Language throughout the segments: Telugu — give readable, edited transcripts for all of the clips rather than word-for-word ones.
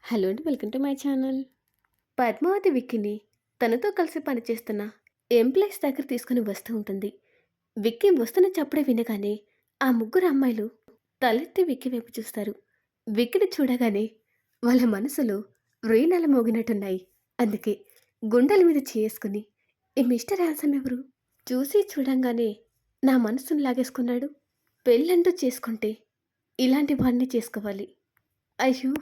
హలో అండి. Welcome to my channel. Padmavathi విక్కీని తనతో కలిసి పనిచేస్తున్న ఎంప్లాయీస్ దగ్గర తీసుకుని వస్తూ ఉంటుంది. విక్కీ వస్తున్న చప్పుడే వినగానే ఆ ముగ్గురు అమ్మాయిలు తలెత్తి విక్కీ వైపు చూస్తారు. విక్కీని చూడగానే వాళ్ళ మనసులో వ్రేనెల మోగినట్టున్నాయి. అందుకే గుండెల మీద చేసుకుని ఈ మిస్టర్ హ్యాన్సమ్ ఎవరు? చూసి చూడంగానే నా మనసును లాగేసుకున్నాడు. పెళ్ళంటూ చేసుకుంటే ఇలాంటి వాడిని చేసుకోవాలి. అయ్యో!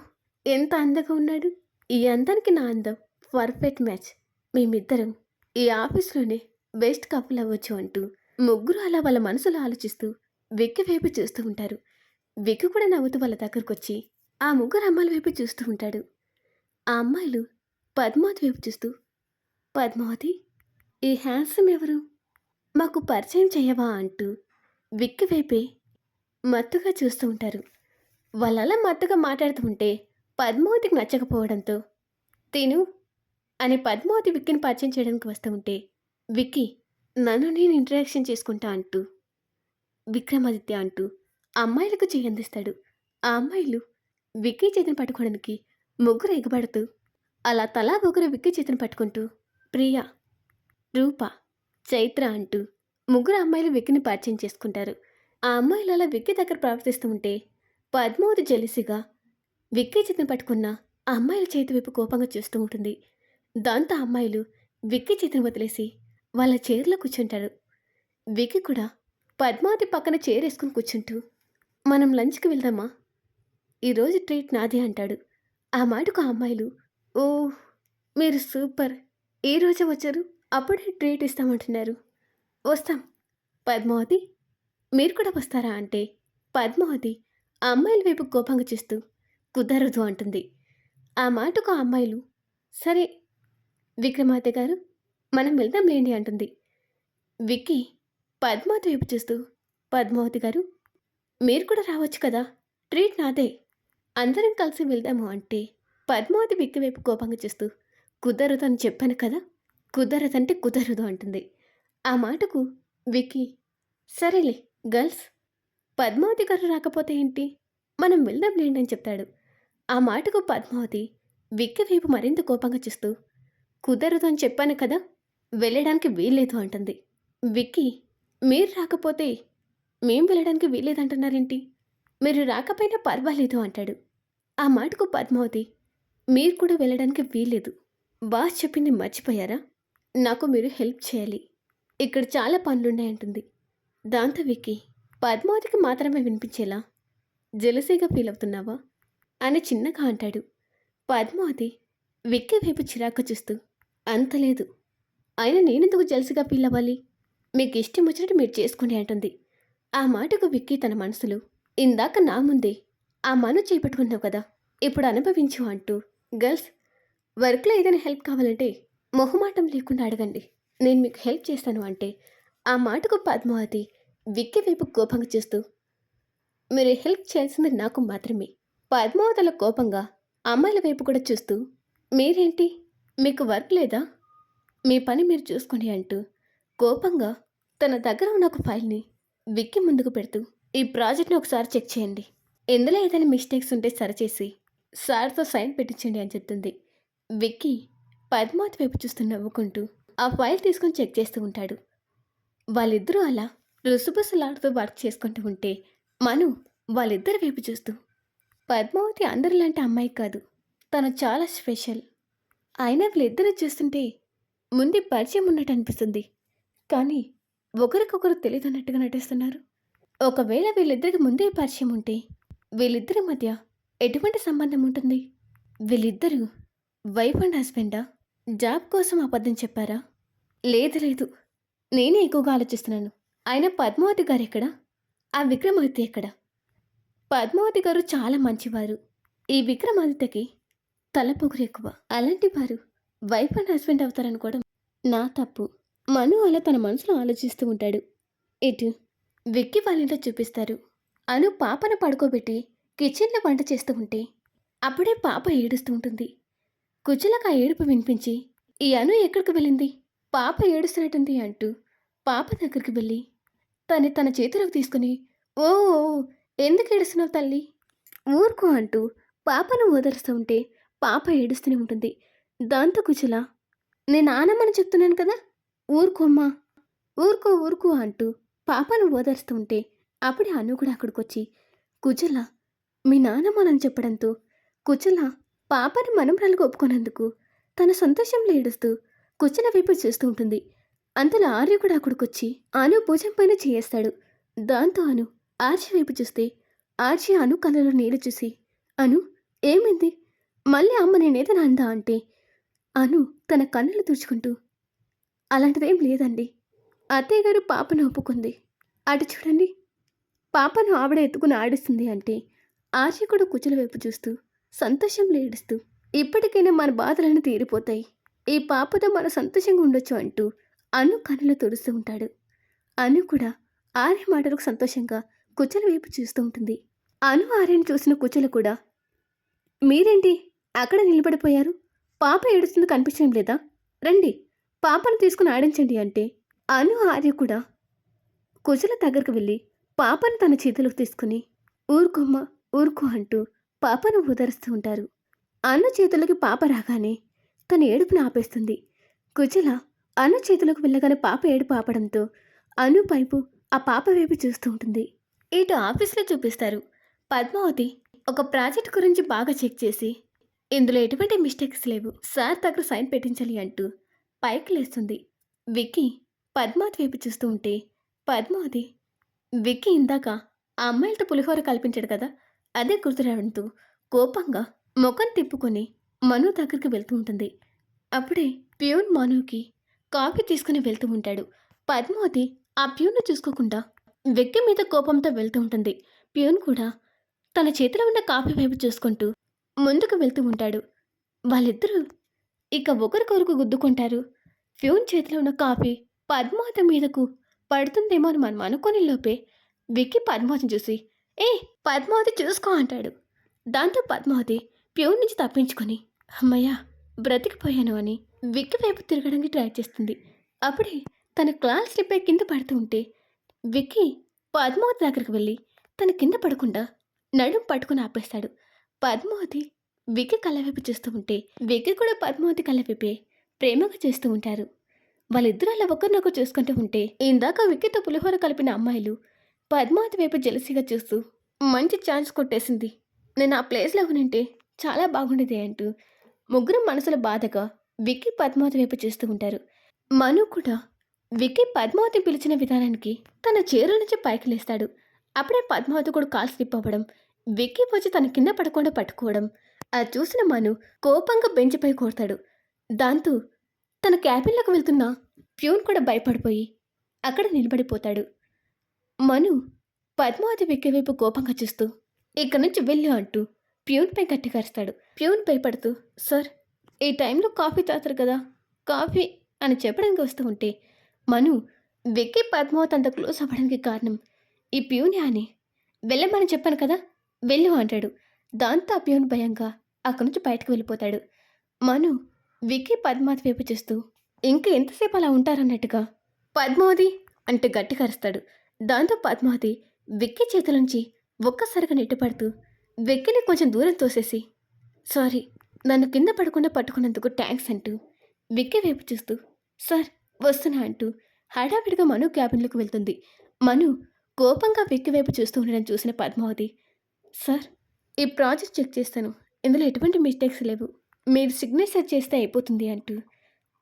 ఎంత అందంగా ఉన్నాడు. ఈ అందానికి నా అందం పర్ఫెక్ట్ మ్యాచ్. మేమిద్దరం ఈ ఆఫీస్‌లోనే బెస్ట్ కపుల్ అవ్వచ్చు అంటూ ముగ్గురు అలా వాళ్ళ మనసులో ఆలోచిస్తూ విక్కీ వైపు చూస్తూ ఉంటారు. విక్కీ కూడా నవ్వుతూ వాళ్ళ దగ్గరకొచ్చి ఆ ముగ్గురు అమ్మాయిల వైపు చూస్తూ ఉంటాడు. ఆ అమ్మాయిలు పద్మావతి వైపు చూస్తూ, "పద్మావతి, ఈ హ్యాండ్సమ్ ఎవరు? మాకు పరిచయం చెయ్యవా?" అంటూ విక్కీ వైపే మత్తుగా చూస్తూ ఉంటారు. వాళ్ళలా మత్తుగా మాట్లాడుతూ ఉంటే పద్మావతికి నచ్చకపోవడంతో తిను అని పద్మావతి విక్కీని పరిచయం చేయడానికి వస్తూ ఉంటే విక్కీ నన్ను నేను ఇంట్రడక్షన్ చేసుకుంటా అంటూ విక్రమాదిత్య అంటూ అమ్మాయిలకు చెయ్యి అందిస్తాడు. ఆ అమ్మాయిలు విక్కీ చేతిని పట్టుకోవడానికి ముగ్గురు ఎగబడుతూ అలా తలా ఒకరు విక్కీ చేతిని పట్టుకుంటూ ప్రియ, రూప, చైత్ర అంటూ ముగ్గురు అమ్మాయిలు విక్కీని పరిచయం చేసుకుంటారు. ఆ అమ్మాయిలు అలా విక్కీ దగ్గర ప్రవర్తిస్తూ ఉంటే పద్మావతి జెలిసిగా విక్కీ చేతిని పట్టుకున్న ఆ అమ్మాయిల చేతి వైపు కోపంగా చూస్తూ ఉంటుంది. దాంతో ఆ అమ్మాయిలు విక్కీ చేతిని వదిలేసి వాళ్ళ చైర్లో కూర్చుంటారు. విక్కీ కూడా పద్మావతి పక్కన చైర్ వేసుకుని కూర్చుంటూ మనం లంచ్కి వెళ్దామా, ఈరోజు ట్రీట్ నాదే అంటాడు. ఆ మాటకు ఆ అమ్మాయిలు ఓ మీరు సూపర్, ఈ రోజే వచ్చారు, అప్పుడే ట్రీట్ ఇస్తామంటున్నారు. వస్తాం. పద్మావతి, మీరు కూడా వస్తారా అంటే పద్మావతి ఆ అమ్మాయిల వైపు కోపంగా చూస్తూ కుదరదు అంటుంది. ఆ మాటకు ఆ అమ్మాయిలు సరే విక్రమాదిత్య గారు, మనం వెళ్దాం లేండి అంటుంది. విక్కీ పద్మావతి వైపు చూస్తూ పద్మావతి గారు, మీరు కూడా రావచ్చు కదా, ట్రీట్ నాదే, అందరం కలిసి వెళ్దాము అంటే పద్మావతి విక్కీ వైపు కోపంగా చూస్తూ కుదరదు అని చెప్పాను కదా, కుదరదంటే కుదరదు అంటుంది. ఆ మాటకు విక్కీ సరేలే గర్ల్స్, పద్మావతి గారు రాకపోతే ఏంటి, మనం వెళ్దాం లేండి అని చెప్తాడు. ఆ మాటకు పద్మావతి విక్కీ వైపు మరింత కోపంగా చూస్తూ కుదరదు అని చెప్పాను కదా, వెళ్ళడానికి వీల్లేదు అంటుంది. విక్కీ మీరు రాకపోతే మేం వెళ్ళడానికి వీల్లేదంటున్నారేంటి, మీరు రాకపోయినా పర్వాలేదు అంటాడు. ఆ మాటకు పద్మావతి మీరు కూడా వెళ్ళడానికి వీల్లేదు, బాస్ చెప్పింది మర్చిపోయారా, నాకు మీరు హెల్ప్ చేయాలి, ఇక్కడ చాలా పనులున్నాయంటుంది. దాంతో విక్కీ పద్మావతికి మాత్రమే వినిపించేలా జెలసీగా ఫీల్ అవుతున్నావా అని చిన్నగా అంటాడు. పద్మావతి విక్కీ వైపు చిరాకు చూస్తూ అంత లేదు, అయినా నేనెందుకు జెలసీగా ఫీల్ అవ్వాలి, మీకు ఇష్టం వచ్చినట్టు మీరు చేసుకోండి అంటుంది. ఆ మాటకు విక్కీ తన మనసులో ఇందాక నా ముందే ఆ మను చేపట్టుకున్నావు కదా, ఇప్పుడు అనుభవించు అంటూ గర్ల్స్, వర్క్లో ఏదైనా హెల్ప్ కావాలంటే మొహమాటం లేకుండా అడగండి, నేను మీకు హెల్ప్ చేస్తాను అంటే ఆ మాటకు పద్మావతి విక్కీ వైపు కోపంగా చూస్తూ మీరు హెల్ప్ చేయాల్సింది నాకు మాత్రమే. పద్మావతిల కోపంగా అమ్మాయిల వైపు కూడా చూస్తూ మీరేంటి, మీకు వర్క్ లేదా, మీ పని మీరు చూసుకోండి అంటూ కోపంగా తన దగ్గర ఉన్న ఒక ఫైల్ని విక్కీ ముందుకు పెడుతూ ఈ ప్రాజెక్ట్ని ఒకసారి చెక్ చేయండి, ఇందులో ఏదైనా మిస్టేక్స్ ఉంటే సరిచేసి సార్తో సైన్ పెట్టించండి అని చెప్తుంది. విక్కీ పద్మావతి వైపు చూస్తూ నవ్వుకుంటూ ఆ ఫైల్ తీసుకొని చెక్ చేస్తూ ఉంటాడు. వాళ్ళిద్దరూ అలా రుసరుసలాడుతూ వర్క్ చేసుకుంటూ ఉంటే మను వాళ్ళిద్దరి వైపు చూస్తూ పద్మావతి అందరిలాంటి అమ్మాయి కాదు, తను చాలా స్పెషల్, అయినా వీళ్ళిద్దరూ చూస్తుంటే ముందే పరిచయం ఉన్నట్టు అనిపిస్తుంది, కానీ ఒకరికొకరు తెలియదన్నట్టుగా నటిస్తున్నారు. ఒకవేళ వీళ్ళిద్దరికి ముందే పరిచయం ఉంటే వీళ్ళిద్దరి మధ్య ఎటువంటి సంబంధం ఉంటుంది, వీళ్ళిద్దరూ వైఫ్ అండ్ హస్బెండా, జాబ్ కోసం అబద్ధం చెప్పారా, లేదు లేదు, నేనే ఎక్కువగా ఆలోచిస్తున్నాను. అయినా పద్మావతి గారు ఎక్కడ, ఆ విక్రమాదిత్య ఎక్కడ, పద్మావతి గారు చాలా మంచివారు, ఈ విక్రమాదిత్యకి తలపొగురు ఎక్కువ, అలాంటి వారు వైఫ్ అండ్ హస్బెండ్ అవుతారనుకోవడం నా తప్పు. మను అలా తన మనసులో ఆలోచిస్తూ ఉంటాడు. ఇటు విక్కీ వాళ్ళింట్లో చూపిస్తారు. అను పాపను పడుకోబెట్టి కిచెన్లో వంట చేస్తూ ఉంటే అప్పుడే పాప ఏడుస్తూ ఉంటుంది. కుచ్చులకు ఆ ఏడుపు వినిపించి ఈ అను ఎక్కడికి వెళ్ళింది, పాప ఏడుస్తున్నట్టుంది అంటూ పాప దగ్గరికి వెళ్ళి తన చేతిలోకి తీసుకుని ఓ ఓ, ఎందుకు ఏడుస్తున్నావు తల్లి, ఊరుకో అంటూ పాపను ఓదరుస్తూ ఉంటే పాప ఏడుస్తూనే ఉంటుంది. దాంతో కుచల, నేను నానమ్మని చెప్తున్నాను కదా! ఊరుకోమ్మా, ఊరుకో ఊరుకో అంటూ పాపను ఓదారుస్తూ ఉంటే, అప్పుడే అను కూడా అక్కడికొచ్చి, కుచల మీ నానమ్మనని చెప్పడంతో, కుచల పాపని మనమరాలుగా ఒప్పుకున్నందుకు తన సంతోషంలో ఏడుస్తూ కుచల వైపు చూస్తూ ఉంటుంది. అంతలో ఆర్య కూడా అక్కడికొచ్చి అను భుజం పైన చేయేస్తాడు. దాంతో అను ఆర్చి వైపు చూస్తే, ఆర్చి అను కళ్ళలో నీళ్ళు చూసి, అను ఏమైంది? మళ్ళీ అమ్మ నేనేదైనా అందా అంటే, అను తన కన్నులు తుడుచుకుంటూ, అలాంటిదేం లేదండి. అత్తయ్య గారు పాపను ఒప్పుకుంది. అటు చూడండి, పాపను ఆవిడ ఎత్తుకుని ఆడిస్తుంది అంటే, ఆర్చి కూడా కుచుల వైపు చూస్తూ సంతోషంలో ఏడుస్తూ, ఇప్పటికైనా మన బాధలన్నీ తీరిపోతాయి. ఈ పాపతో మన సంతోషంగా ఉండొచ్చు అంటూ అను కన్నులు తుడుస్తూ ఉంటాడు. అను కూడా ఆర్య మాటలకు సంతోషంగా కుచల వైపు చూస్తూ ఉంటుంది. అను ఆర్యను చూసిన కుచల కూడా, మీరేంటి అక్కడ నిలబడిపోయారు? పాప ఏడుస్తుంది కనిపించడం లేదా? రండి, పాపను తీసుకుని ఆడించండి అంటే, అను ఆర్య కూడా కుచల దగ్గరకు వెళ్ళి పాపను తన చేతిలోకి తీసుకుని, ఊరుకోమ్మ ఊరుకో అంటూ పాపను ఉదరుస్తూ ఉంటారు. అన్న చేతులకి పాప రాగానే తన ఏడుపును ఆపేస్తుంది. కుచల అను చేతులకు వెళ్ళగానే పాప ఏడుపు ఆపడంతో అను పైపు ఆ పాప వైపు చూస్తూ ఉంటుంది. ఇటు ఆఫీస్లో చూపిస్తారు. పద్మావతి ఒక ప్రాజెక్ట్ గురించి బాగా చెక్ చేసి, ఇందులో ఎటువంటి మిస్టేక్స్ లేవు, సార్ దగ్గర సైన్ పెట్టించాలి అంటూ పైకి లేస్తుంది. విక్కీ పద్మావతి వైపు చూస్తూ ఉంటే, పద్మావతి విక్కీ ఇందాక ఆ అమ్మాయిలతో పులిహోర కల్పించాడు కదా, అదే గుర్తు రావడంతో కోపంగా ముఖం తిప్పుకొని మను దగ్గరికి వెళ్తూ ఉంటుంది. అప్పుడే ప్యూన్ మనుకి కాఫీ తీసుకుని వెళ్తూ ఉంటాడు. పద్మావతి ఆ ప్యూన్ను చూసుకోకుండా వెక్కి మీద కోపంతో వెళ్తూ ఉంటుంది. ప్యూన్ కూడా తన చేతిలో ఉన్న కాఫీ వైపు చూసుకుంటూ ముందుకు వెళ్తూ ఉంటాడు. వాళ్ళిద్దరూ ఇక ఒకరికొరకు గుద్దుకుంటారు. ప్యూన్ చేతిలో ఉన్న కాఫీ పద్మావతి మీదకు పడుతుందేమో అని మనం అనుకునే లోపే విక్కీ పద్మావతిని చూసి, ఏ పద్మావతి చూసుకో అంటాడు. దాంతో పద్మావతి ప్యూన్ నుంచి తప్పించుకొని, అమ్మయ్యా బ్రతికిపోయాను అని విక్కీ వైపు తిరగడానికి ట్రై చేస్తుంది. అప్పుడే తన క్లాస్ స్లిప్ అయి కింద పడుతూ ఉంటే విక్కీ పద్మావతి దగ్గరికి వెళ్ళి తన కింద పడకుండా నడుం పట్టుకుని ఆపేస్తాడు. పద్మావతి విక్కీ కళ్ళ వైపు చూస్తూ ఉంటే విక్కీ కూడా పద్మావతి కళ్ళ వైపే ప్రేమగా చూస్తూ ఉంటారు. వాళ్ళిద్దరూ అలా ఒకరినొకరు చూసుకుంటూ ఉంటే, ఇందాక విక్కీతో పులిహోర కలిపిన అమ్మాయిలు పద్మావతి వైపు జెలసీగా చూస్తూ, మంచి ఛాన్స్ కొట్టేసింది, నేను ఆ ప్లేస్లో ఉనింటే చాలా బాగుండేది అంటూ ముగ్గురు మనసులో బాధగా విక్కీ పద్మావతి వైపు చూస్తూ ఉంటారు. మను కూడా విక్కీ పద్మావతి పిలిచిన విధానానికి తన చీర నుంచి పైకి లేస్తాడు. అప్పుడే పద్మావతి కూడా కాలు స్లిప్ అవ్వడం, విక్కీ వచ్చి తన కింద పడకుండా పట్టుకోవడం, అది చూసిన మను కోపంగా బెంచ్పై కోరుతాడు. దాంతో తన క్యాబిన్లోకి వెళ్తున్న ప్యూన్ కూడా భయపడిపోయి అక్కడ నిలబడిపోతాడు. మను పద్మావతి విక్కీ వైపు కోపంగా చూస్తూ, ఇక్కడి నుంచి వెళ్ళు అంటూ ప్యూన్పై గట్టిగా అరుస్తాడు. ప్యూన్ భయపడుతూ, సార్ ఈ టైంలో కాఫీ తాగుతారు కదా, కాఫీ అని చెప్పడానికి వస్తూ ఉంటే, మను విక్కీ పద్మావతి అంత క్లోజ్ అవ్వడానికి కారణం ఈ ప్యూనే అని వెళ్ళమని చెప్పాను కదా, వెళ్ళు అంటాడు. దాంతో ఆ ప్యూన్ భయంగా అక్కడి నుంచి బయటకు వెళ్ళిపోతాడు. మను విక్కీ పద్మావతి వైపు చూస్తూ, ఇంకా ఎంతసేపు అలా ఉంటారన్నట్టుగా పద్మావతి అంటే గట్టిగా అరుస్తాడు. దాంతో పద్మావతి విక్కీ చేతుల నుంచి ఒక్కసారిగా నెట్టుపడుతూ విక్కీని కొంచెం దూరం తోసేసి, సారీ నన్ను కింద పడకుండా పట్టుకున్నందుకు థ్యాంక్స్ అంటూ విక్కీ వైపు చూస్తూ, సార్ వస్తున్నా అంటూ హడావిడిగా మను క్యాబిన్లోకి వెళ్తుంది. మను కోపంగా విక్కీ వైపు చూస్తూ ఉండడం చూసిన పద్మావతి, సార్ ఈ ప్రాజెక్ట్ చెక్ చేస్తాను, ఇందులో ఎటువంటి మిస్టేక్స్ లేవు, మీరు సిగ్నేచర్ చేస్తే అయిపోతుంది అంటూ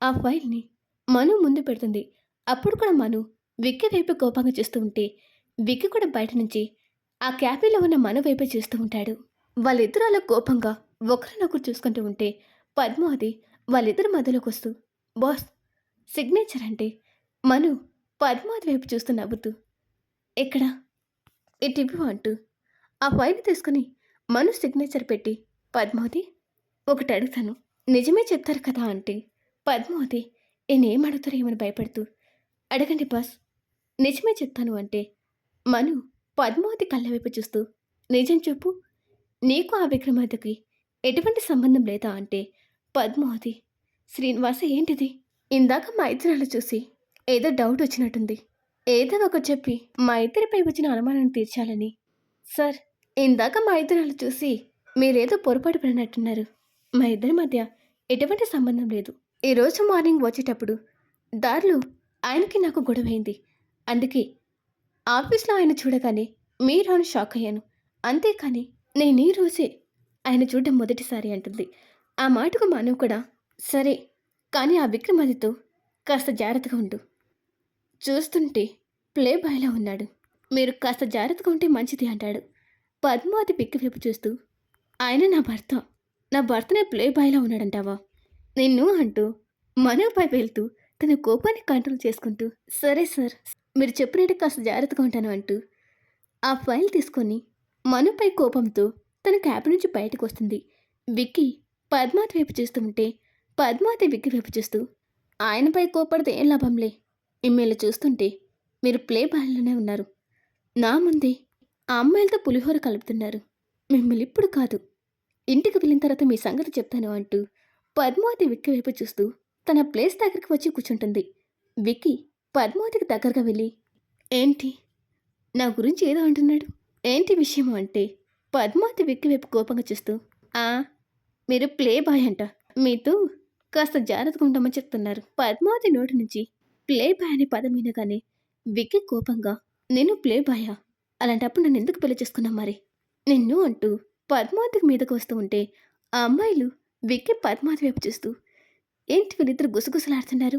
ఆ ఫైల్ని మను ముందు పెడుతుంది. అప్పుడు కూడా మను విక్కీ వైపు కోపంగా చూస్తూ ఉంటే విక్కీ కూడా బయట నుంచి ఆ క్యాబిన్లో ఉన్న మను వైపే చూస్తూ ఉంటాడు. వాళ్ళిద్దరూ అలా కోపంగా ఒకరినొకరు చూసుకుంటూ ఉంటే పద్మావతి వాళ్ళిద్దరి మధ్యలోకి వస్తూ, బాస్ సిగ్నేచర్ అంటే మను పద్మావతి వైపు చూస్తూ నవ్వుతూ, ఎక్కడ ఇటు ఇవ్వు అంటూ ఆ ఫైల్ తీసుకుని మను సిగ్నేచర్ పెట్టి, పద్మావతి ఒకటి అడుగుతాను, నిజమే చెప్తారు కదా అంటే, పద్మావతి నేనేం అడుగుతారో ఏమని భయపడుతూ, అడగండి బాస్ నిజమే చెప్తాను అంటే, మను పద్మావతి కళ్ళ వైపు చూస్తూ, నిజం చెప్పు, నీకు ఆ విక్రమార్కకి ఎటువంటి సంబంధం లేదా అంటే, పద్మావతి శ్రీనివాస ఏంటిది, ఇందాక మా ఇద్దరు చూసి ఏదో డౌట్ వచ్చినట్టుంది, ఏదో ఒకటి చెప్పి మా ఇద్దరిపై వచ్చిన అనుమానాన్ని తీర్చాలని. సార్ ఇందాక మా ఇద్దరు చూసి మీరేదో పొరపాటు పడినట్టున్నారు, మా ఇద్దరి మధ్య ఎటువంటి సంబంధం లేదు. ఈరోజు మార్నింగ్ వచ్చేటప్పుడు దారిలో ఆయనకి నాకు గొడవైంది. అందుకే ఆఫీస్‌లో ఆయన చూడగానే మీరు అని షాక్ అయ్యాను. అంతేకాని నేను ఈ రోజే ఆయన చూడడం మొదటిసారి అంటుంది. ఆ మాటకు మానవ్ కూడా సరే, కానీ ఆ విక్రమాదిత్యతో కాస్త జాగ్రత్తగా ఉండు. చూస్తుంటే ప్లే బాయ్‌లా ఉన్నాడు. మీరు కాస్త జాగ్రత్తగా ఉంటే మంచిది అంటాడు. పద్మావతి పిక్కి వైపు చూస్తూ ఆయన నా భర్త. నా భర్తనే ప్లే బాయ్‌లా ఉన్నాడంటావా? నిన్ను అంటూ మనోపై వెళ్తూ తన కోపాన్ని కంట్రోల్ చేసుకుంటూ సరే సార్, మీరు చెప్పినట్టు కాస్త జాగ్రత్తగా ఉంటాను అంటూ ఆ ఫైల్ తీసుకొని మనుపై కోపంతో తన క్యాబ్ నుంచి బయటకు వస్తుంది. విక్కీ పద్మావతి వైపు చూస్తూ ఉంటే పద్మావతి విక్కీ వైపు చూస్తూ ఆయనపై కోపడితే ఏం లాభంలే. మిమ్మల్ని చూస్తుంటే మీరు ప్లే బాయ్‌లోనే ఉన్నారు. నా ముందే ఆ అమ్మాయిలతో పులిహోర కలుపుతున్నారు. మిమ్మల్ని ఇప్పుడు కాదు, ఇంటికి వెళ్ళిన తర్వాత మీ సంగతి చెప్తాను అంటూ పద్మావతి విక్కీ వైపు చూస్తూ తన ప్లేస్ దగ్గరికి వచ్చి కూర్చుంటుంది. విక్కీ పద్మావతికి దగ్గరగా వెళ్ళి ఏంటి నా గురించి ఏదో అంటున్నాడు, ఏంటి విషయము అంటే పద్మావతి విక్కీ వైపు కోపంగా చూస్తూ ఆ మీరు ప్లే బాయ్ అంట, మీతో కాస్త జాగ్రత్తగా ఉండమని చెప్తున్నారు. పద్మావతి నోటి నుంచి ప్లే బాయ్ అనే పదం వినగానే విక్కీ కోపంగా నేను ప్లే బాయా, అలాంటప్పుడు నన్ను ఎందుకు పెళ్లి చేసుకున్నావు మరి నిన్ను అంటూ పద్మావతికి మీదకు వస్తూ ఉంటే ఆ అమ్మాయిలు విక్కీ పద్మావతి వైపు చూస్తూ ఏంటి వీళ్ళిద్దరు గుసగుసలాడుతున్నారు.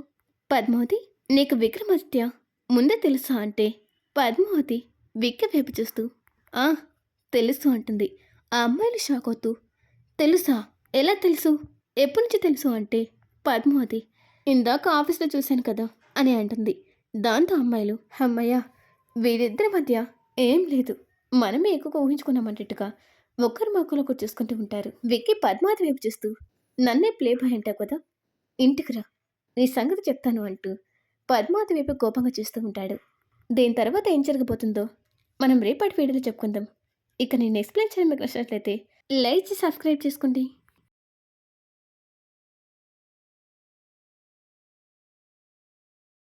పద్మావతి నీకు విక్రమాదిత్య ముందే తెలుసా అంటే పద్మావతి విక్కీ వైపు చూస్తూ ఆ తెలుసు అంటుంది. ఆ అమ్మాయిలు షాక్ అవుతూ తెలుసా, ఎలా తెలుసు, ఎప్పటి నుంచి తెలుసు అంటే పద్మావతి ఇందాక ఆఫీస్లో చూశాను కదా అని అంటుంది. దాంతో అమ్మాయిలు అమ్మయ్య వీరిద్దరి మధ్య ఏం లేదు, మనమే ఎక్కువగా ఊహించుకున్నామన్నట్టుగా ఒకరు మొక్కలు చూసుకుంటూ ఉంటారు. విక్కీ పద్మావతి వైపు చూస్తూ నన్నే ప్లే బాయ్ అంటావు కదా, ఇంటికి రా, నీ సంగతి చెప్తాను అంటూ పద్మావతి వైపు కోపంగా చూస్తూ ఉంటాడు. దీని తర్వాత ఏం జరగబోతుందో మనం రేపటి వీడియోలో చెప్పుకుందాం. ఇక నేను ఎక్స్ప్లెయిన్ చేయడం మీకు నచ్చినట్లయితే లైక్ చేసి సబ్స్క్రైబ్ చేసుకోండి.